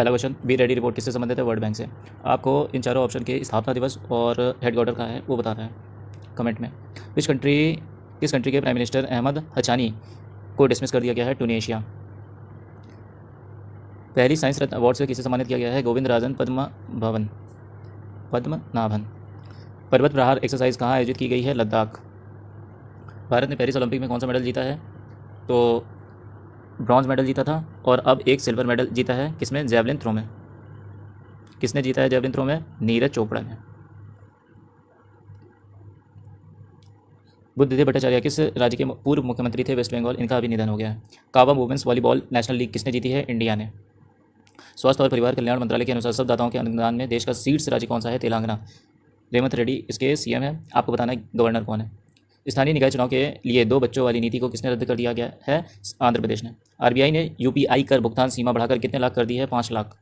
पहला question, be ready report किससे संबंधित है? वर्ल्ड बैंक से। आपको इन चारों ऑप्शन के स्थापना दिवस और हेडक्वार्टर कहाँ है वो बताना है कमेंट में। किस कंट्री के प्राइम मिनिस्टर अहमद हचानी को डिसमिस कर दिया गया है? टूनेशिया। पहली साइंस रत्न अवार्ड से किसे सम्मानित किया गया है? गोविंद राजन पद्मनाभन। पर्वत प्रहार एक्सरसाइज कहाँ आयोजित की गई है? लद्दाख। भारत ने पेरिस ओलंपिक में कौन सा मेडल जीता है? तो ब्रॉन्ज मेडल जीता था, और अब एक सिल्वर मेडल जीता है। किसमें? जेवलिन थ्रो में। किसने जीता है जेवलिन थ्रो में? नीरज चोपड़ा ने। बुद्धदेव भट्टाचार्य किस राज्य के पूर्व मुख्यमंत्री थे? वेस्ट बंगाल। इनका अभी निधन हो गया है। काबा वुमेन्स वॉलीबॉल नेशनल लीग किसने जीती है? इंडिया ने। स्वास्थ्य और परिवार कल्याण मंत्रालय के अनुसार सब दाताओं के अनुदान में देश का शीर्ष राज्य कौन सा है? तेलंगाना। रेवंत रेड्डी इसके सीएम है। आपको बताना है गवर्नर कौन है। स्थानीय निकाय चुनाव के लिए 2 बच्चों वाली नीति को किसने रद्द कर दिया गया है? आंध्र प्रदेश ने। आरबीआई ने यूपीआई कर भुगतान सीमा बढ़ाकर कितने लाख कर दी है? 5 लाख।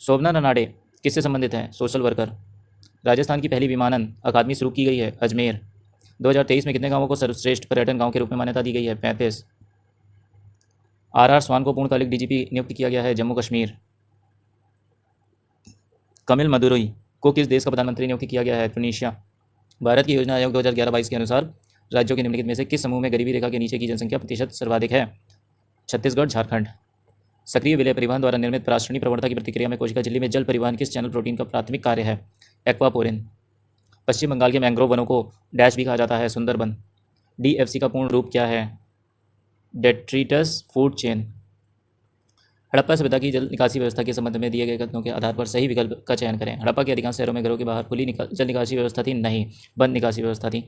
शोभना रनाडे किससे संबंधित है? Social worker. राजस्थान की पहली विमानन अकादमी शुरू की गई है अजमेर। 2023 में कितने गांवों को सर्वश्रेष्ठ पर्यटन गांव के रूप में मान्यता दी गई है? 35। आर स्वान को पूर्णकालिक डीजीपी नियुक्त किया गया है जम्मू कश्मीर। कमिल मदुरई को किस देश का प्रधानमंत्री नियुक्त किया गया है? टूनीशिया। भारत की योजना आयोग 2011-22 के अनुसार राज्यों के निम्नलिखित में से किस समूह में गरीबी रेखा के नीचे की जनसंख्या प्रतिशत सर्वाधिक है? छत्तीसगढ़, झारखंड। सक्रिय विलय परिवहन द्वारा निर्मित पराश्रयणी प्रवणता की प्रतिक्रिया में कोशिका झिल्ली में जल परिवहन किस चैनल प्रोटीन का प्राथमिक कार्य है? एक्वापोरिन। पश्चिम बंगाल के मैंग्रोव वनों को डैश भी कहा जाता है? सुंदरबन। डीएफसी का पूर्ण रूप क्या है? Detritus food chain. हड़प्पा सभ्यता की जल निकासी व्यवस्था के संबंध में दिए गए कथनों के आधार पर सही विकल्प का चयन करें। हड़प्पा के अधिकांश शहरों में घरों के बाहर खुली जल निकासी व्यवस्था थी? नहीं, बंद निकासी व्यवस्था थी।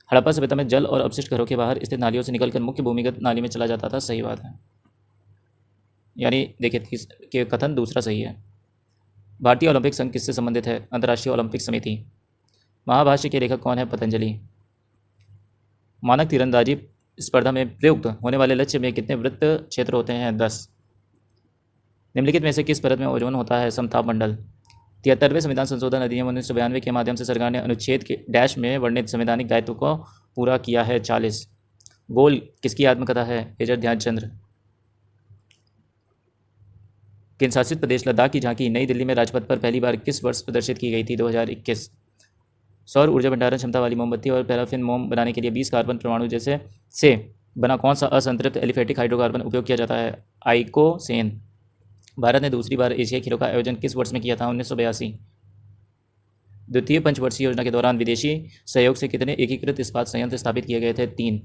हड़प्पा सभ्यता में जल और अपशिष्ट घरों के बाहर स्थित नालियों से निकलकर मुख्य भूमिगत नाली में चला जाता था। सही बात है, यानी देखिए कि कथन दूसरा सही है। भारतीय ओलंपिक संघ किससे संबंधित है? अंतर्राष्ट्रीय ओलंपिक समिति। महाभाष्य के लेखक कौन है? पतंजलि। मानक तीरंदाजी स्पर्धा में प्रयुक्त होने वाले लक्ष्य में कितने वृत्त क्षेत्र होते हैं? 10। निम्नलिखित में से किस परत में ओजोन होता है? समताप मंडल। 73वें संविधान संशोधन अधिनियम 1992 के माध्यम से सरकार ने अनुच्छेद के डैश में वर्णित संवैधानिक दायित्व को पूरा किया है। 40। गोल किसकी आत्मकथा है? मेजर ध्यानचंद्र। केंद्र शासित प्रदेश लद्दाख की झांकी नई दिल्ली में राजपथ पर पहली बार किस वर्ष प्रदर्शित की गई थी? 2021। सौर ऊर्जा भंडारण क्षमता वाली मोमबत्ती और पैराफिन मोम बनाने के लिए 20 कार्बन परमाणु जैसे से बना कौन सा असंतृप्त एलिफेटिक हाइड्रोकार्बन उपयोग किया जाता है? आइकोसेन। भारत ने दूसरी बार एशियाई खेलों का आयोजन किस वर्ष में किया था? 1982। द्वितीय पंचवर्षीय योजना के दौरान विदेशी सहयोग से कितने एकीकृत इस्पात संयंत्र स्थापित किए गए थे? 3।